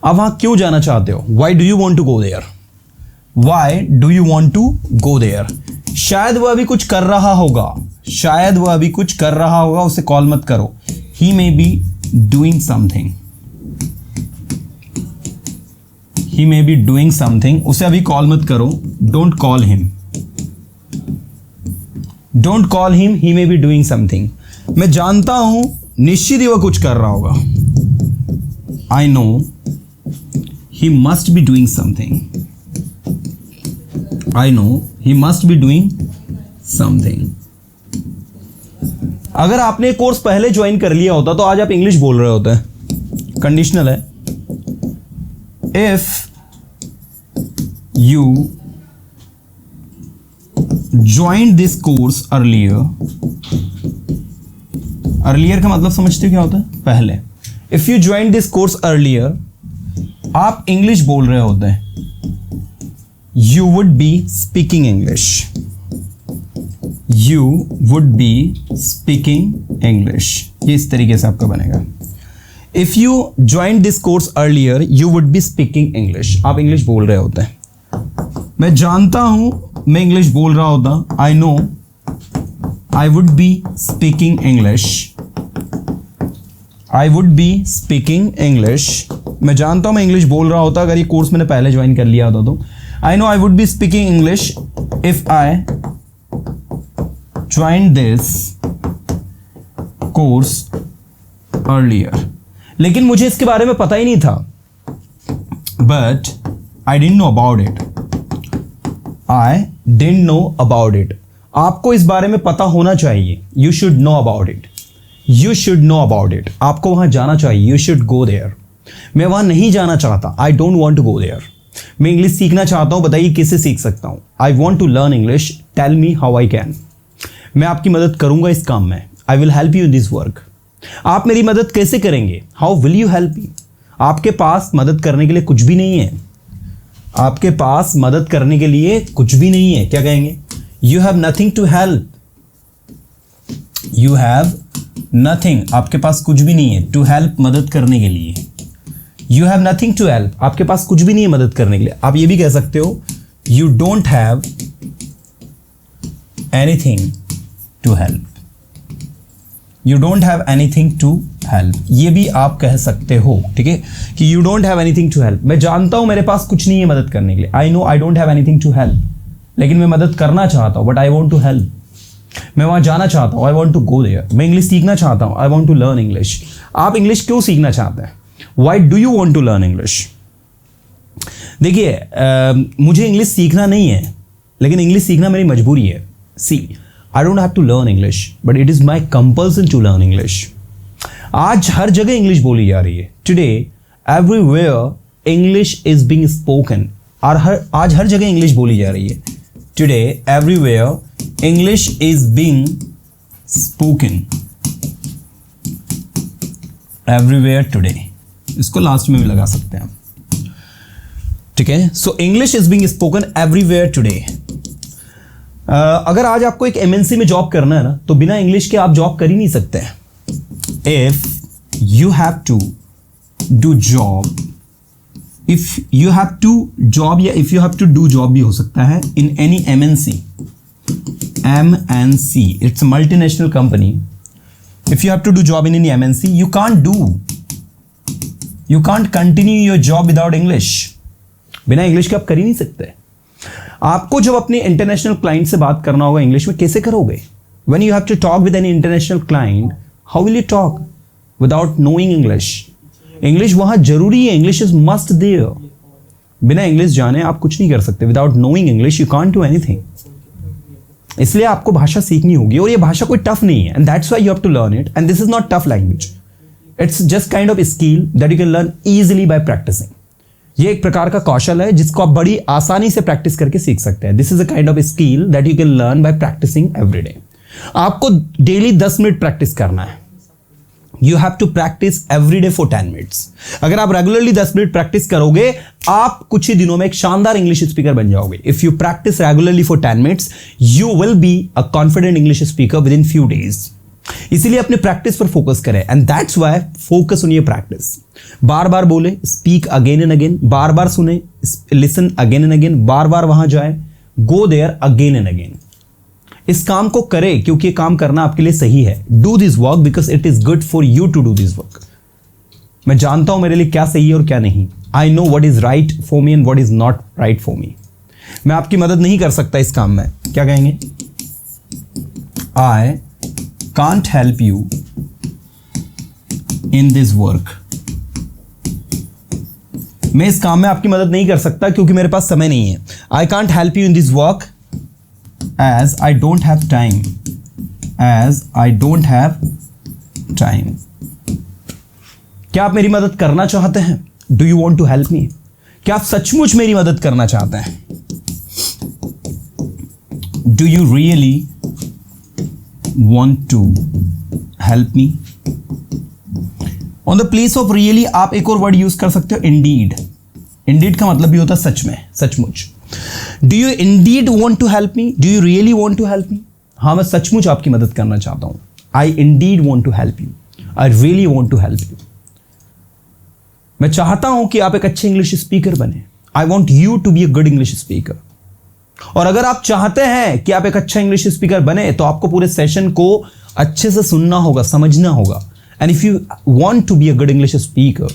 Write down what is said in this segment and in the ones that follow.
आप वहां क्यों जाना चाहते हो? Why do you want to go there? Why do you want to go there? शायद वह अभी कुछ कर रहा होगा, शायद वह अभी कुछ कर रहा होगा, उसे कॉल मत करो. He may be doing something, he may be doing something, उसे अभी कॉल मत करो. Don't call him, don't call him, he may be doing something. मैं जानता हूं निश्चित ही वह कुछ कर रहा होगा. I know he must be doing something, I know he must be doing something. अगर आपने कोर्स पहले ज्वाइन कर लिया होता तो आज आप इंग्लिश बोल रहे होते. कंडीशनल है. If you join this course earlier, earlier का मतलब समझते हो क्या होता है? पहले. If you join this course earlier, आप इंग्लिश बोल रहे होते हैं. You would be speaking English, you would be speaking English. ये इस तरीके से आपका बनेगा. If you join this course earlier you would be speaking English. आप इंग्लिश बोल रहे होते हैं. मैं जानता हूं मैं इंग्लिश बोल रहा होता. आई know I would be speaking English, I would be speaking English. मैं जानता हूं मैं इंग्लिश बोल रहा होता अगर ये कोर्स मैंने पहले ज्वाइन कर लिया होता तो. I know I would be speaking English if I join this course earlier. लेकिन मुझे इसके बारे में पता ही नहीं था. But I didn't know about it, I didn't know about it. आपको इस बारे में पता होना चाहिए. You should know about it, you should know about it. आपको वहां जाना चाहिए. You should go there. मैं वहां नहीं जाना चाहता. I don't want to go there. मैं इंग्लिश सीखना चाहता हूं. बताइए किससे सीख सकता हूं? I want to learn English, tell me how I can. मैं आपकी मदद करूंगा इस काम में. I will help you in this work. आप मेरी मदद कैसे करेंगे? How will you help me? आपके पास मदद करने के लिए कुछ भी नहीं है. आपके पास मदद करने के लिए कुछ भी नहीं है. क्या कहेंगे? You have nothing to help, you have nothing. आपके पास कुछ भी नहीं है. टू हेल्प मदद करने के लिए. You have nothing to help. आपके पास कुछ भी नहीं है मदद करने के लिए. आप ये भी कह सकते हो you don't have anything to help, you don't have anything to help. ये भी आप कह सकते हो. ठीक है कि you don't have anything to help. मैं जानता हूं मेरे पास कुछ नहीं है मदद करने के लिए. I know I don't have anything to help. लेकिन मैं मदद करना चाहता हूं. But I want to help. मैं वहां जाना चाहता हूं. I want to go there. मैं इंग्लिश सीखना चाहता हूं. I want to learn English. आप इंग्लिश क्यों सीखना चाहते हैं? Why do you want to learn English? देखिए मुझे इंग्लिश सीखना नहीं है, लेकिन इंग्लिश सीखना मेरी मजबूरी है. सी I don't have to learn English, but it is my compulsion to learn English. आज हर जगह इंग्लिश बोली जा रही है. Today, everywhere English is being spoken. और आज हर जगह इंग्लिश बोली जा रही है. Today, everywhere English is being spoken. Everywhere today. इसको लास्ट में भी लगा सकते हैं. ठीक है. So English is being spoken everywhere today. अगर आज आपको एक एमएनसी में जॉब करना है ना, तो बिना इंग्लिश के आप जॉब कर ही नहीं सकते हैं. If you have to do job, if you have to job या if you have to do job भी हो सकता है in any MNC. MNC it's a multinational company. If you have to do job in any MNC you can't continue your job without English. बिना English के आप कर ही नहीं सकते. आपको जब अपने इंटरनेशनल क्लाइंट से बात करना होगा इंग्लिश में, कैसे करोगे? When you have to talk with an international client, how will you talk without knowing English? English वहां जरूरी है. English is must there. बिना इंग्लिश जाने आप कुछ नहीं कर सकते. Without knowing English you can't do anything. इसलिए आपको भाषा सीखनी होगी. और ये भाषा कोई टफ नहीं है. And that's why you have to learn it. And this is not tough language. It's just kind of skill that you can learn easily by practising. ये एक प्रकार का कौशल है जिसको आप बड़ी आसानी से प्रैक्टिस करके सीख सकते हैं. This is a kind of skill that you can learn by practising every day. आपको डेली 10 मिनट प्रैक्टिस करना है. You have to practise every day for 10 minutes. अगर आप रेगुलरली 10 मिनट प्रैक्टिस करोगे, आप कुछ ही दिनों में एक शानदार इंग्लिश स्पीकर बन जाओगे. If you practice regularly for 10 minutes, you will be a confident English speaker within few days. इसीलिए अपने प्रैक्टिस पर फोकस करें, and that's why focus on your practice. बार बार बोले, स्पीक अगेन एंड अगेन, बार बार सुने, लिसन अगेन एंड अगेन, बार बार वहां जाए, go there again and again. इस काम को करें क्योंकि ये काम करना आपके लिए सही है। Do this work because it is good for you to do this work. मैं जानता हूं मेरे लिए क्या सही है और क्या नहीं। I know what is right for me and what is not right for me. मैं आपकी मदद नहीं कर सकता इस काम में। क्या कहेंगे? I can't help you in this work. मैं इस काम में आपकी मदद नहीं कर सकता क्योंकि मेरे पास समय नहीं है। I can't help you in this work as I don't have time. As I don't have time. क्या आप मेरी मदद करना चाहते हैं? Do you want to help मी? क्या आप सचमुच मेरी मदद करना चाहते हैं? Do you really want to help me? On the place of really आप एक और वर्ड यूज कर सकते हो, इंडीड। इंडीड का मतलब भी होता है सच में, सचमुच। Do you indeed want to help me? Do you really want to help me? हाँ, मैं सचमुच आपकी मदद करना चाहता हूं। I indeed want to help you. I really want to help you. मैं चाहता हूं कि आप एक अच्छे इंग्लिश स्पीकर बने। I want you to be a good English speaker. और अगर आप चाहते हैं कि आप एक अच्छा इंग्लिश स्पीकर बने तो आपको पूरे सेशन को अच्छे से सुनना होगा, समझना होगा। And if you want to be a good English speaker,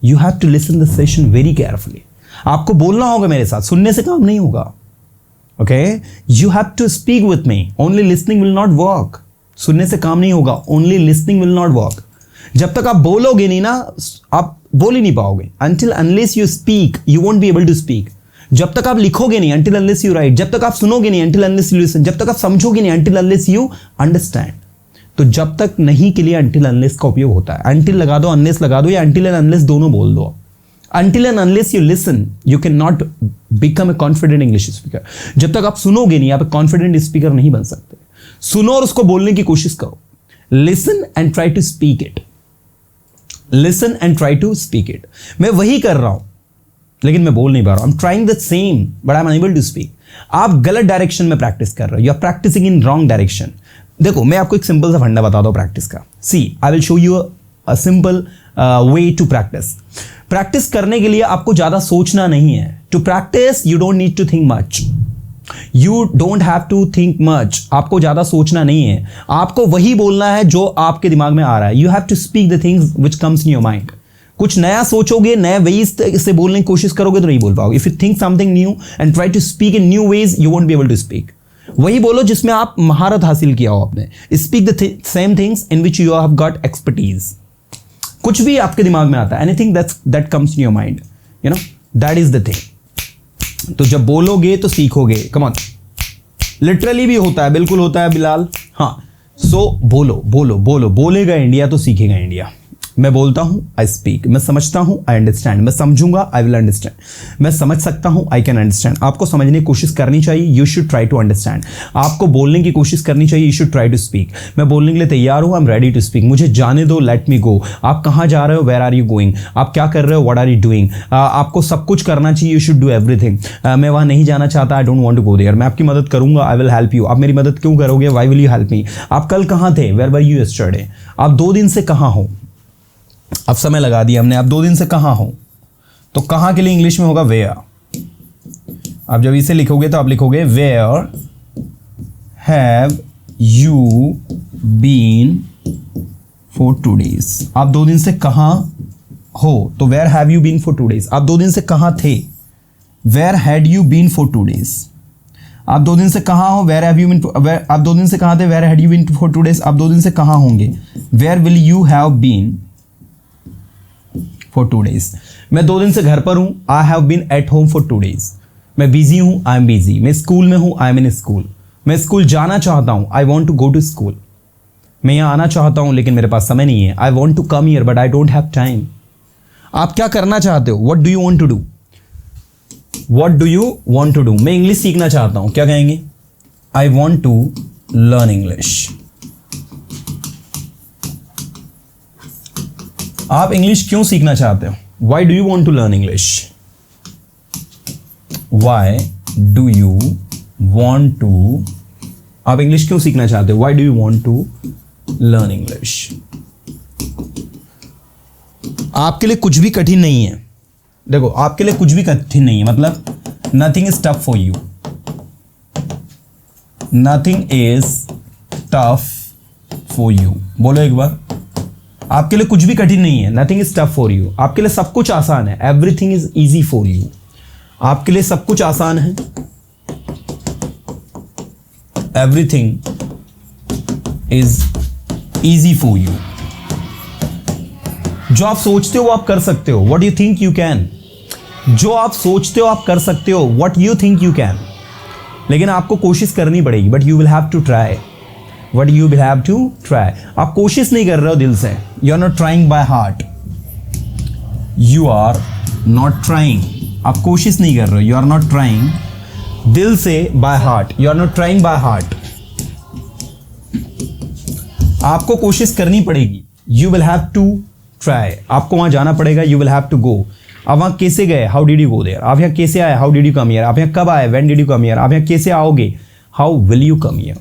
you have to listen the session very carefully. आपको बोलना होगा मेरे साथ, सुनने से काम नहीं होगा। Okay, you have to speak with me. Only listening will not work. सुनने से काम नहीं होगा, only listening will not work. जब तक आप बोलोगे नहीं ना, आप बोल ही नहीं पाओगे। Until unless you speak, you won't be able to speak. जब तक आप लिखोगे नहीं, until unless you write, जब तक आप सुनोगे नहीं, until unless you listen, जब तक आप समझोगे नहीं, until unless you understand. तो जब तक नहीं के लिए until unless का उपयोग होता है। until लगा दो, unless लगा दो, या until and unless दोनों बोल दो। Until and unless you listen, you cannot become a confident English speaker. जब तक आप सुनोगे नहीं, आप एक confident speaker नहीं बन सकते। सुनो और उसको बोलने की कोशिश करो। Listen and try to speak it. Listen and try to speak it. मैं वही कर रहा हूं लेकिन मैं बोल नहीं पा रहा हूं। I'm trying the same but I'm unable to speak. आप गलत डायरेक्शन में प्रैक्टिस कर रहे हो। You are practicing in wrong direction. देखो, मैं आपको एक सिंपल सा फंडा बता दूं प्रैक्टिस का। See, I will show you a simple way to practice. Practice करने के लिए आपको ज्यादा सोचना नहीं है। To practice, you don't need to think much. You don't have to think much. आपको ज्यादा सोचना नहीं है। आपको वही बोलना है जो आपके दिमाग में आ रहा है। You have to speak the things which comes in your mind. कुछ नया सोचोगे, नए वेज से बोलने की कोशिश करोगे तो नहीं बोल पाओगे। If you think something new and try to speak in new ways, you won't be able to speak. वही बोलो जिसमें आप महारत हासिल किया हो आपने। Speak the same things in which you have got expertise. कुछ भी आपके दिमाग में आता है, anything that comes in your mind, you know, that is the thing. तो जब बोलोगे तो सीखोगे। कम ऑन, लिटरली भी होता है, बिल्कुल होता है बिलाल। हाँ, सो बोलो बोलो बोलो। बोलेगा इंडिया तो सीखेगा इंडिया। मैं बोलता हूं, आई स्पीक। मैं समझता हूं, आई अंडरस्टैंड। मैं समझूंगा, आई विल अंडरस्टैंड। मैं समझ सकता हूं, आई कैन अंडरस्टैंड। आपको समझने की कोशिश करनी चाहिए, you should try to understand. आपको बोलने की कोशिश करनी चाहिए, you should try to speak. मैं बोलने के लिए तैयार हूं, I am ready to speak. मुझे जाने दो, लेट मी गो। आप कहाँ जा रहे हो, वेयर आर यू गोइंग। आप क्या कर रहे हो, व्हाट आर यू डूइंग। आपको सब कुछ करना चाहिए, यू शुड डू एवरीथिंग। मैं वहाँ नहीं जाना चाहता, I don't want to go there. मैं आपकी मदद करूंगा, आई विल हेल्प यू। आप मेरी मदद क्यों करोगे, व्हाई विल यू हेल्प मी। आप कल कहाँ थे, वेयर वर यू यस्टरडे। आप 2 दिन से कहाँ हो। अब समय लगा दिया हमने। आप 2 दिन से कहाँ हो, तो कहाँ के लिए इंग्लिश में होगा वेयर। आप जब इसे लिखोगे तो आप लिखोगे where have you been for 2 days। आप 2 दिन से कहाँ हो, तो where have you been for 2 days। आप 2 दिन से कहाँ थे, where had you been for 2 days। आप 2 दिन से कहाँ हो, वेयर हैव यू बीन। आप 2 दिन से कहाँ थे, where had you been for 2 days। आप 2 दिन से कहाँ होंगे, where will you have been for 2 days। मैं 2 दिन से घर पर हूं, I have been at home for 2 days। मैं बिजी हूं, आई एम बिजी। मैं स्कूल में हूं, आई एम इन स्कूल। मैं स्कूल जाना चाहता हूं, I want to go to school. मैं यहां आना चाहता हूं लेकिन मेरे पास समय नहीं है, I want to come here but I don't have time. आप क्या करना चाहते हो, what do you want to do. What do you want to do. मैं इंग्लिश सीखना चाहता हूं, क्या कहेंगे, I want to learn English. आप इंग्लिश क्यों सीखना चाहते हो, why do you want to learn English. Why do you want to. आप इंग्लिश क्यों सीखना चाहते हो, why do you want to learn English. आपके लिए कुछ भी कठिन नहीं है। देखो, आपके लिए कुछ भी कठिन नहीं है, मतलब nothing is tough for you. Nothing is tough for you. बोलो एक बार, आपके लिए कुछ भी कठिन नहीं है। Nothing is tough for you. आपके लिए सब कुछ आसान है। Everything is easy for you. आपके लिए सब कुछ आसान है। Everything is easy for you. जो आप सोचते हो वो आप कर सकते हो। What you think you can. जो आप सोचते हो आप कर सकते हो। What you think you can. लेकिन आपको कोशिश करनी पड़ेगी। But you will have to try. What you will have to try. आप कोशिश नहीं कर रहे हो दिल से। You are not trying by heart. You are not trying. आप कोशिश नहीं कर रहे हो। यू आर नॉट ट्राइंग दिल से by heart. You are not trying by heart. आपको कोशिश करनी पड़ेगी। You will have to try. आपको वहां जाना पड़ेगा। You will have to go. आप वहां कैसे गए? How did you go there. आप यहाँ कैसे आए? How did you come here. आप यहाँ कब आए? When did you come here. आप यहाँ कैसे आओगे? How will you come here.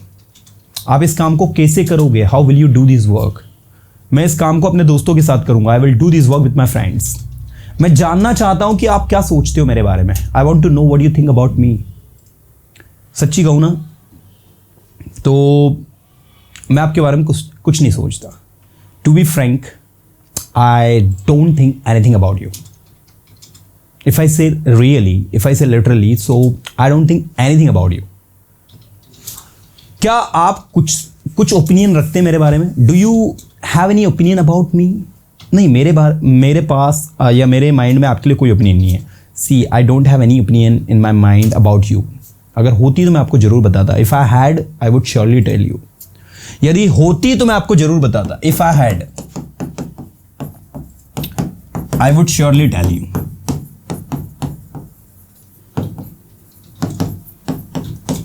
आप इस काम को कैसे करोगे? How will you do this work. मैं इस काम को अपने दोस्तों के साथ करूंगा। I will do this work with my friends. मैं जानना चाहता हूं कि आप क्या सोचते हो मेरे बारे में। I want to know what you think about me. सच्ची कहूं ना तो मैं आपके बारे में कुछ नहीं सोचता। To be frank, I don't think anything about you. If I say really, if I say literally, so I don't think anything about you. क्या आप कुछ ओपिनियन रखते हैं मेरे बारे में? Do you have any opinion about me? नहीं, मेरे पास या मेरे माइंड में आपके लिए कोई ओपिनियन नहीं है। See, I don't have any opinion in my mind about you. अगर होती तो मैं आपको जरूर बताता। If I had, I would surely tell you. यदि होती तो मैं आपको जरूर बताता। If I had, I would surely tell you.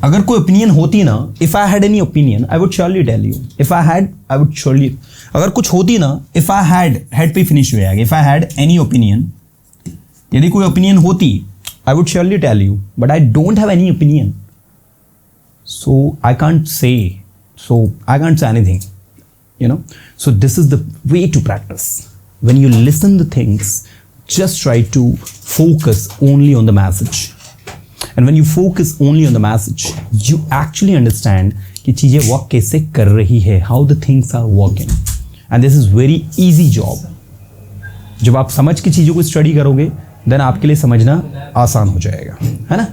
अगर कोई ओपिनियन होती ना, if I had any opinion I would surely tell you. If I had, I would surely. अगर कुछ होती ना, इफ आई हैड पे फिनिश हुआ है। If I had any opinion, यदि कोई ओपिनियन होती, I would surely tell you. But I don't have any opinion, so I can't say, so I can't say anything, you know. So this is the way to practice. When you listen the things, just try to focus only on the message. And when you focus only on the message, you actually understand कि चीज़ें work कैसे कर रही है, how the things are working. And this is very easy job. जब आप समझ के चीज़ों को स्टडी करोगे, then आपके लिए समझना आसान हो जाएगा, है ना।